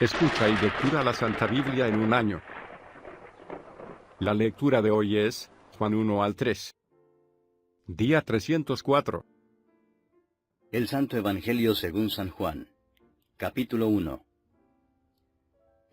Escucha y lectura la Santa Biblia en un año. La lectura de hoy es Juan 1 al 3. Día 304. El Santo Evangelio según San Juan. Capítulo 1.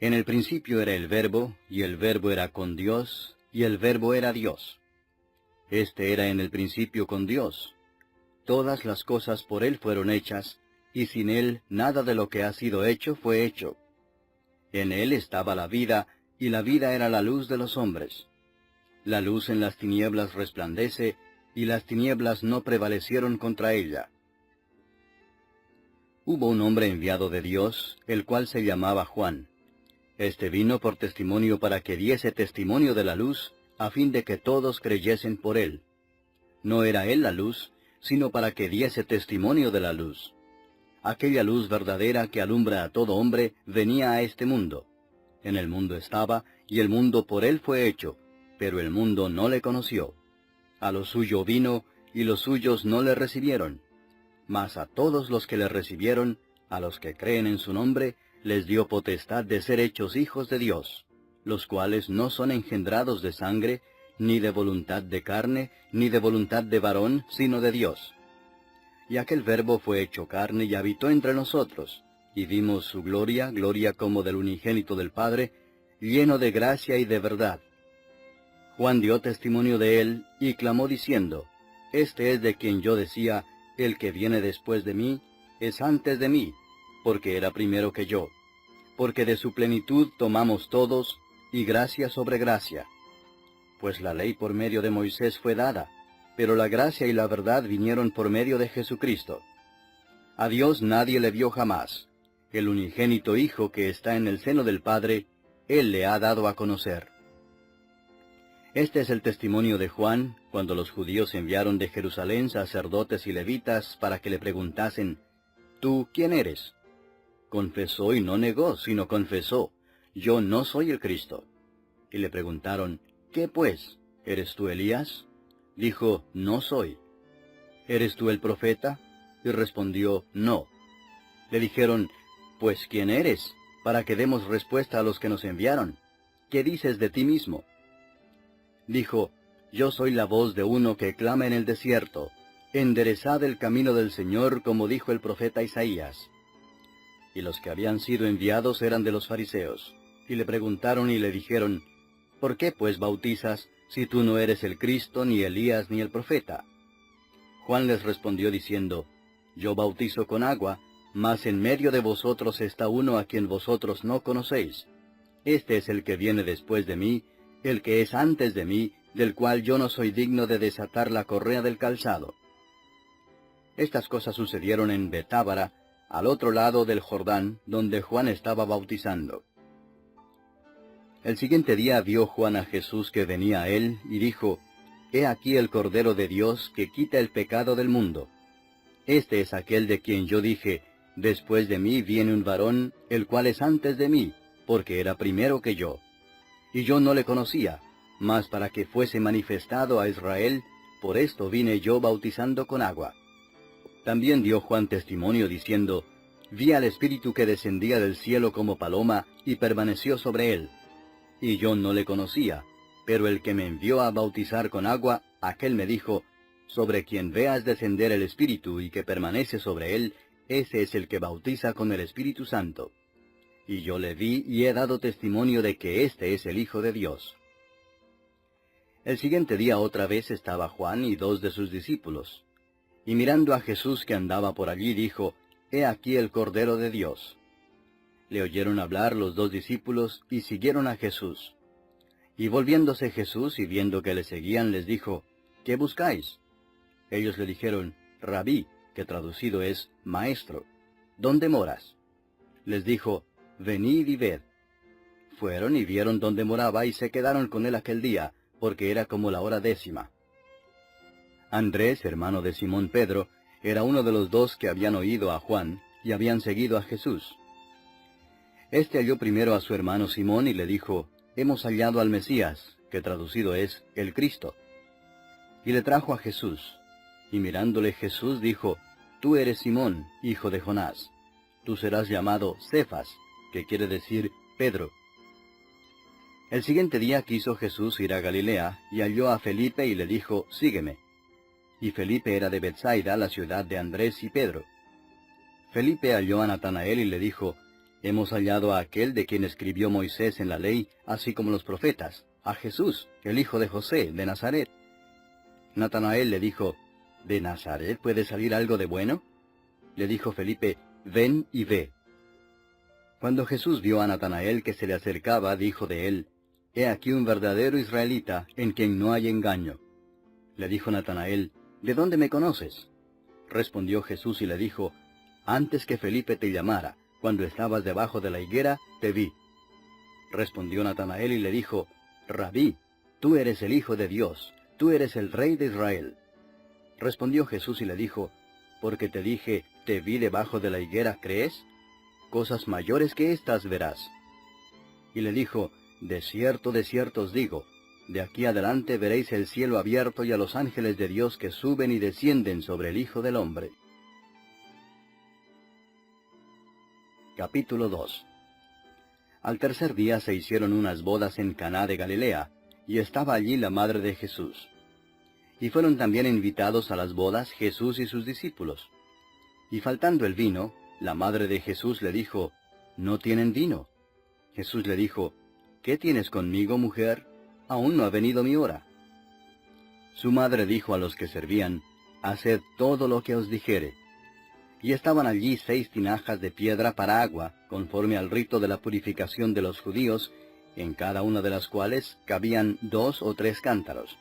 En el principio era el Verbo, y el Verbo era con Dios, y el Verbo era Dios. Este era en el principio con Dios. Todas las cosas por Él fueron hechas, y sin Él nada de lo que ha sido hecho fue hecho. En Él estaba la vida, y la vida era la luz de los hombres. La luz en las tinieblas resplandece, y las tinieblas no prevalecieron contra ella. Hubo un hombre enviado de Dios, el cual se llamaba Juan. Este vino por testimonio para que diese testimonio de la luz, a fin de que todos creyesen por él. No era él la luz, sino para que diese testimonio de la luz. Aquella luz verdadera que alumbra a todo hombre venía a este mundo. En el mundo estaba, y el mundo por él fue hecho, pero el mundo no le conoció. A lo suyo vino, y los suyos no le recibieron. Mas a todos los que le recibieron, a los que creen en su nombre, les dio potestad de ser hechos hijos de Dios, los cuales no son engendrados de sangre, ni de voluntad de carne, ni de voluntad de varón, sino de Dios. Y aquel Verbo fue hecho carne y habitó entre nosotros, y vimos su gloria, gloria como del unigénito del Padre, lleno de gracia y de verdad. Juan dio testimonio de él, y clamó diciendo, Este es de quien yo decía, el que viene después de mí, es antes de mí, porque era primero que yo. Porque de su plenitud tomamos todos, y gracia sobre gracia. Pues la ley por medio de Moisés fue dada, pero la gracia y la verdad vinieron por medio de Jesucristo. A Dios nadie le vio jamás. El unigénito Hijo que está en el seno del Padre, Él le ha dado a conocer. Este es el testimonio de Juan, cuando los judíos enviaron de Jerusalén sacerdotes y levitas para que le preguntasen, ¿Tú quién eres? Confesó y no negó, sino confesó, Yo no soy el Cristo. Y le preguntaron, ¿Qué pues? ¿Eres tú Elías? Dijo, No soy. ¿Eres tú el profeta? Y respondió, No. Le dijeron, Pues ¿quién eres? Para que demos respuesta a los que nos enviaron. ¿Qué dices de ti mismo? Dijo, Yo soy la voz de uno que clama en el desierto, enderezad el camino del Señor, como dijo el profeta Isaías. Y los que habían sido enviados eran de los fariseos, y le preguntaron y le dijeron, ¿Por qué pues bautizas, si tú no eres el Cristo, ni Elías, ni el profeta? Juan les respondió diciendo, Yo bautizo con agua, mas en medio de vosotros está uno a quien vosotros no conocéis. Este es el que viene después de mí, el que es antes de mí, del cual yo no soy digno de desatar la correa del calzado. Estas cosas sucedieron en Betábara, al otro lado del Jordán, donde Juan estaba bautizando. El siguiente día vio Juan a Jesús que venía a él, y dijo, He aquí el Cordero de Dios que quita el pecado del mundo. Este es aquel de quien yo dije, Después de mí viene un varón, el cual es antes de mí, porque era primero que yo. Y yo no le conocía, mas para que fuese manifestado a Israel, por esto vine yo bautizando con agua. También dio Juan testimonio diciendo, Vi al Espíritu que descendía del cielo como paloma, y permaneció sobre él. Y yo no le conocía, pero el que me envió a bautizar con agua, aquel me dijo, Sobre quien veas descender el Espíritu y que permanece sobre él, ese es el que bautiza con el Espíritu Santo. Y yo le vi y he dado testimonio de que éste es el Hijo de Dios. El siguiente día otra vez estaba Juan y dos de sus discípulos. Y mirando a Jesús que andaba por allí, dijo, He aquí el Cordero de Dios. Le oyeron hablar los dos discípulos y siguieron a Jesús. Y volviéndose Jesús y viendo que le seguían, les dijo, ¿Qué buscáis? Ellos le dijeron, Rabí, que traducido es Maestro, ¿dónde moras? Les dijo, Venid y ved. Fueron y vieron dónde moraba y se quedaron con él aquel día, porque era como la hora 10. Andrés, hermano de Simón Pedro, era uno de los dos que habían oído a Juan y habían seguido a Jesús. Este halló primero a su hermano Simón y le dijo, Hemos hallado al Mesías, que traducido es el Cristo. Y le trajo a Jesús. Y mirándole Jesús dijo, Tú eres Simón, hijo de Jonás. Tú serás llamado Cefas, que quiere decir Pedro. El siguiente día quiso Jesús ir a Galilea, y halló a Felipe y le dijo, «Sígueme». Y Felipe era de Bethsaida, la ciudad de Andrés y Pedro. Felipe halló a Natanael y le dijo, «Hemos hallado a aquel de quien escribió Moisés en la ley, así como los profetas, a Jesús, el hijo de José, de Nazaret». Natanael le dijo, «¿De Nazaret puede salir algo de bueno?». Le dijo Felipe, «Ven y ve». Cuando Jesús vio a Natanael que se le acercaba, dijo de él, «He aquí un verdadero israelita, en quien no hay engaño». Le dijo Natanael, «¿De dónde me conoces?». Respondió Jesús y le dijo, «Antes que Felipe te llamara, cuando estabas debajo de la higuera, te vi». Respondió Natanael y le dijo, «Rabí, tú eres el Hijo de Dios, tú eres el Rey de Israel». Respondió Jesús y le dijo, «Porque te dije, te vi debajo de la higuera, ¿crees? Cosas mayores que estas verás». Y le dijo, de cierto os digo, de aquí adelante veréis el cielo abierto y a los ángeles de Dios que suben y descienden sobre el Hijo del Hombre. Capítulo 2. Al tercer día se hicieron unas bodas en Caná de Galilea, y estaba allí la madre de Jesús. Y fueron también invitados a las bodas Jesús y sus discípulos. Y faltando el vino, la madre de Jesús le dijo, «¿No tienen vino?». Jesús le dijo, «¿Qué tienes conmigo, mujer? Aún no ha venido mi hora». Su madre dijo a los que servían, «Haced todo lo que os dijere». Y estaban allí 6 tinajas de piedra para agua, conforme al rito de la purificación de los judíos, en cada una de las cuales cabían 2 o 3 cántaros.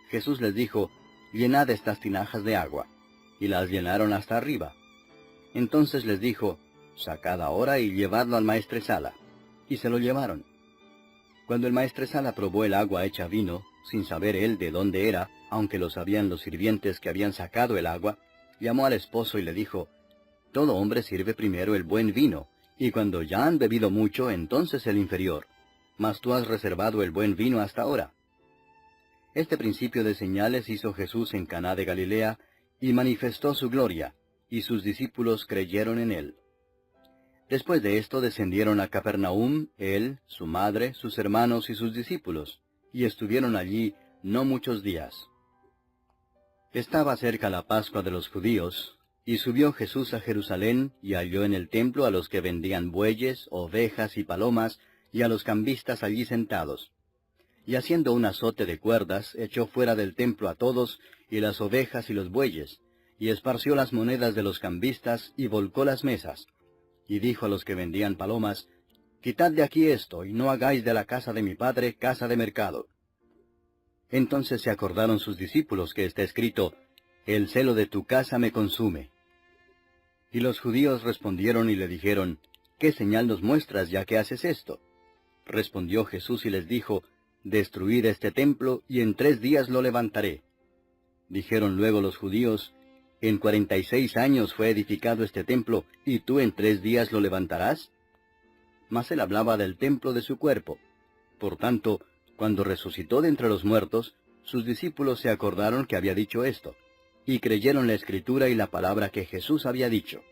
Jesús les dijo, «Llenad estas tinajas de agua». Y las llenaron hasta arriba. Entonces les dijo, «Sacad ahora y llevadlo al maestresala». Y se lo llevaron. Cuando el maestresala probó el agua hecha vino, sin saber él de dónde era, aunque lo sabían los sirvientes que habían sacado el agua, llamó al esposo y le dijo, «Todo hombre sirve primero el buen vino, y cuando ya han bebido mucho, entonces el inferior. Mas tú has reservado el buen vino hasta ahora». Este principio de señales hizo Jesús en Caná de Galilea, y manifestó su gloria, y sus discípulos creyeron en él. Después de esto descendieron a Capernaum, él, su madre, sus hermanos y sus discípulos, y estuvieron allí no muchos días. Estaba cerca la Pascua de los judíos, y subió Jesús a Jerusalén, y halló en el templo a los que vendían bueyes, ovejas y palomas, y a los cambistas allí sentados. Y haciendo un azote de cuerdas, echó fuera del templo a todos, y las ovejas y los bueyes, y esparció las monedas de los cambistas, y volcó las mesas. Y dijo a los que vendían palomas, «Quitad de aquí esto, y no hagáis de la casa de mi padre casa de mercado». Entonces se acordaron sus discípulos que está escrito, «El celo de tu casa me consume». Y los judíos respondieron y le dijeron, «¿Qué señal nos muestras ya que haces esto?». Respondió Jesús y les dijo, «Destruid este templo, y en 3 días lo levantaré». Dijeron luego los judíos, «¿En 46 años fue edificado este templo, y tú en 3 días lo levantarás?». Mas él hablaba del templo de su cuerpo. Por tanto, cuando resucitó de entre los muertos, sus discípulos se acordaron que había dicho esto, y creyeron la Escritura y la palabra que Jesús había dicho.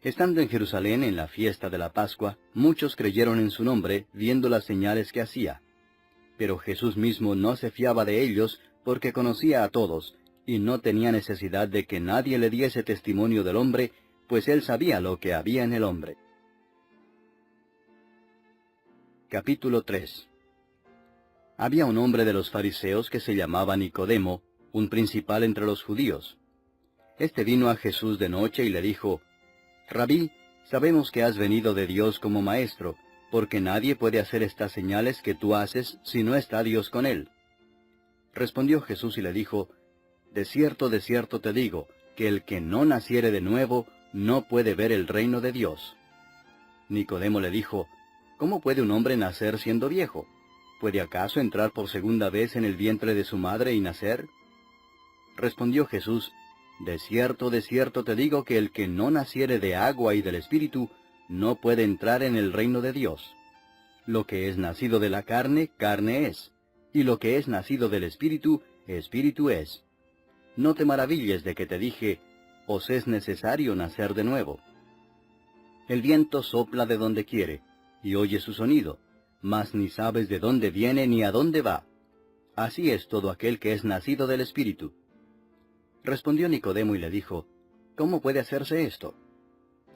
Estando en Jerusalén en la fiesta de la Pascua, muchos creyeron en su nombre, viendo las señales que hacía. Pero Jesús mismo no se fiaba de ellos, porque conocía a todos, y no tenía necesidad de que nadie le diese testimonio del hombre, pues él sabía lo que había en el hombre. Capítulo 3. Había un hombre de los fariseos que se llamaba Nicodemo, un principal entre los judíos. Este vino a Jesús de noche y le dijo, «Rabí, sabemos que has venido de Dios como maestro, porque nadie puede hacer estas señales que tú haces si no está Dios con él». Respondió Jesús y le dijo, de cierto te digo, que el que no naciere de nuevo no puede ver el reino de Dios». Nicodemo le dijo, «¿Cómo puede un hombre nacer siendo viejo? ¿Puede acaso entrar por segunda vez en el vientre de su madre y nacer?». Respondió Jesús, de cierto te digo que el que no naciere de agua y del Espíritu no puede entrar en el reino de Dios. Lo que es nacido de la carne, carne es, y lo que es nacido del Espíritu, Espíritu es. No te maravilles de que te dije, os es necesario nacer de nuevo. El viento sopla de donde quiere, y oye su sonido, mas ni sabes de dónde viene ni a dónde va. Así es todo aquel que es nacido del Espíritu. Respondió Nicodemo y le dijo, ¿cómo puede hacerse esto?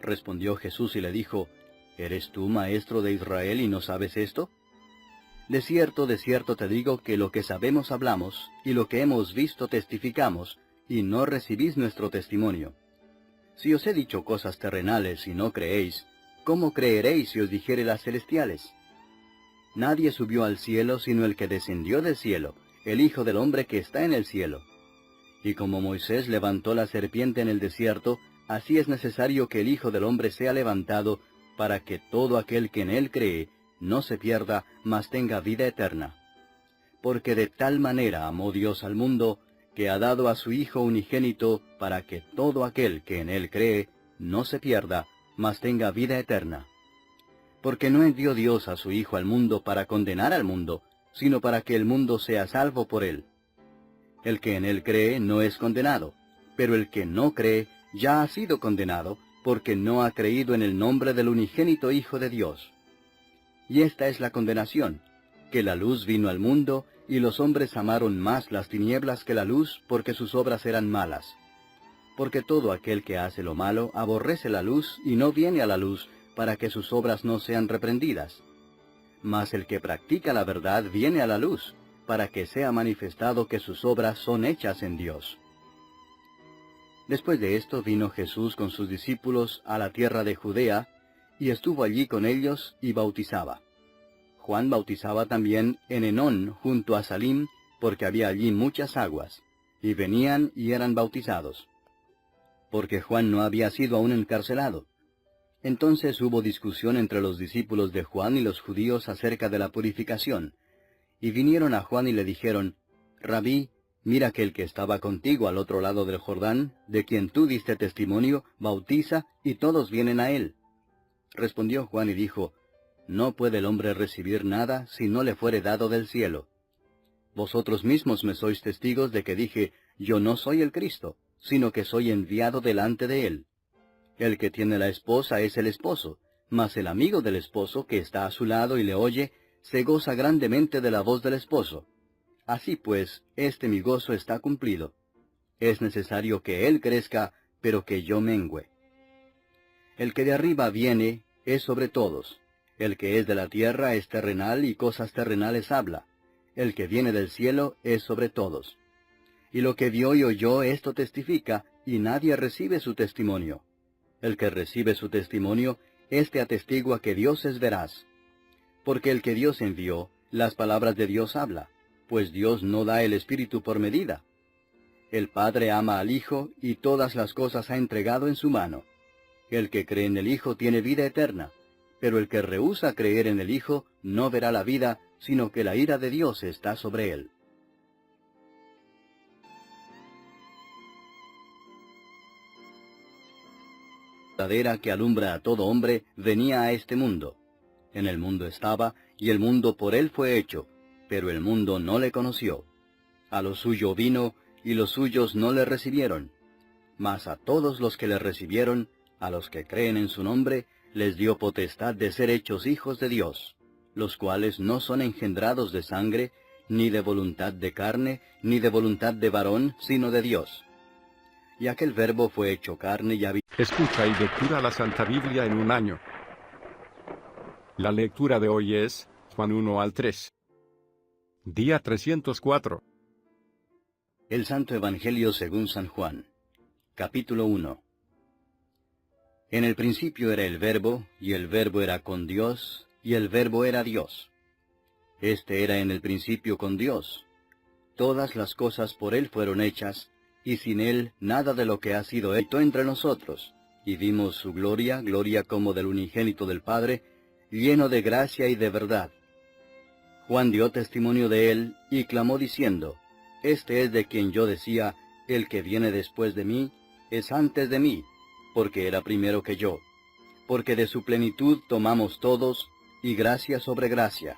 Respondió Jesús y le dijo, ¿eres tú maestro de Israel y no sabes esto? De cierto te digo que lo que sabemos hablamos, y lo que hemos visto testificamos, y no recibís nuestro testimonio. Si os he dicho cosas terrenales y no creéis, ¿cómo creeréis si os dijere las celestiales? Nadie subió al cielo sino el que descendió del cielo, el Hijo del Hombre que está en el cielo. Y como Moisés levantó la serpiente en el desierto, así es necesario que el Hijo del Hombre sea levantado, para que todo aquel que en él cree no se pierda, mas tenga vida eterna. Porque de tal manera amó Dios al mundo, que ha dado a su Hijo unigénito, para que todo aquel que en él cree no se pierda, mas tenga vida eterna. Porque no envió Dios a su Hijo al mundo para condenar al mundo, sino para que el mundo sea salvo por él. El que en él cree no es condenado, pero el que no cree ya ha sido condenado, porque no ha creído en el nombre del unigénito Hijo de Dios. Y esta es la condenación, que la luz vino al mundo, y los hombres amaron más las tinieblas que la luz, porque sus obras eran malas. Porque todo aquel que hace lo malo aborrece la luz, y no viene a la luz, para que sus obras no sean reprendidas. Mas el que practica la verdad viene a la luz, para que sea manifestado que sus obras son hechas en Dios. Después de esto vino Jesús con sus discípulos a la tierra de Judea, y estuvo allí con ellos y bautizaba. Juan bautizaba también en Enón junto a Salim, porque había allí muchas aguas, y venían y eran bautizados. Porque Juan no había sido aún encarcelado. Entonces hubo discusión entre los discípulos de Juan y los judíos acerca de la purificación. Y vinieron a Juan y le dijeron, Rabí, mira que el que estaba contigo al otro lado del Jordán, de quien tú diste testimonio, bautiza, y todos vienen a él. Respondió Juan y dijo, No puede el hombre recibir nada si no le fuere dado del cielo. Vosotros mismos me sois testigos de que dije, Yo no soy el Cristo, sino que soy enviado delante de él. El que tiene la esposa es el esposo, mas el amigo del esposo que está a su lado y le oye, se goza grandemente de la voz del esposo. Así pues, mi gozo está cumplido. Es necesario que él crezca, pero que yo mengüe. El que de arriba viene es sobre todos. El que es de la tierra es terrenal y cosas terrenales habla. El que viene del cielo es sobre todos. Y lo que vio y oyó esto testifica, y nadie recibe su testimonio. El que recibe su testimonio, éste atestigua que Dios es veraz. Porque el que Dios envió, las palabras de Dios habla, pues Dios no da el Espíritu por medida. El Padre ama al Hijo, y todas las cosas ha entregado en su mano. El que cree en el Hijo tiene vida eterna, pero el que rehúsa creer en el Hijo no verá la vida, sino que la ira de Dios está sobre él. La verdadera que alumbra a todo hombre venía a este mundo. En el mundo estaba, y el mundo por él fue hecho, pero el mundo no le conoció. A lo suyo vino, y los suyos no le recibieron. Mas a todos los que le recibieron, a los que creen en su nombre, les dio potestad de ser hechos hijos de Dios, los cuales no son engendrados de sangre, ni de voluntad de carne, ni de voluntad de varón, sino de Dios. Y aquel Verbo fue hecho carne y habitó. Escucha y lectura la Santa Biblia en un año. La lectura de hoy es Juan 1 al 3. Día 304. El Santo Evangelio según San Juan. Capítulo 1. En el principio era el Verbo, y el Verbo era con Dios, y el Verbo era Dios. Este era en el principio con Dios. Todas las cosas por él fueron hechas, y sin él nada de lo que ha sido hecho entre nosotros. Y vimos su gloria, gloria como del unigénito del Padre, lleno de gracia y de verdad. Juan dio testimonio de él, y clamó diciendo, Este es de quien yo decía, el que viene después de mí, es antes de mí, porque era primero que yo. Porque de su plenitud tomamos todos, y gracia sobre gracia.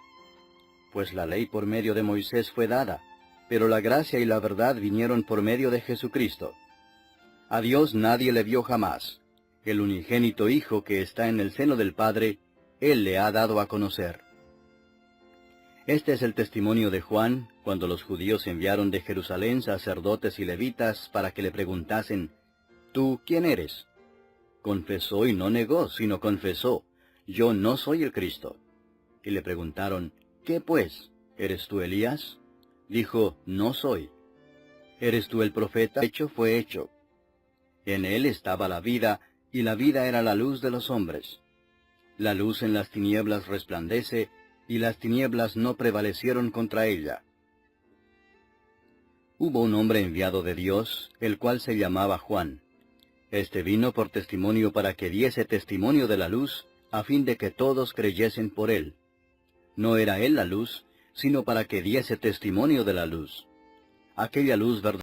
Pues la ley por medio de Moisés fue dada, pero la gracia y la verdad vinieron por medio de Jesucristo. A Dios nadie le vio jamás. el unigénito Hijo que está en el seno del Padre, Él le ha dado a conocer. Este es el testimonio de Juan, cuando los judíos enviaron de Jerusalén sacerdotes y levitas para que le preguntasen, ¿Tú quién eres? Confesó y no negó, sino confesó, yo no soy el Cristo. Y le preguntaron, ¿qué pues? ¿Eres tú Elías? Dijo, no soy. ¿Eres tú el profeta? Hecho fue hecho. En él estaba la vida, y la vida era la luz de los hombres. La luz en las tinieblas resplandece, y las tinieblas no prevalecieron contra ella. Hubo un hombre enviado de Dios, el cual se llamaba Juan. Este vino por testimonio para que diese testimonio de la luz, a fin de que todos creyesen por él. No era él la luz, sino para que diese testimonio de la luz. Aquella luz verdadera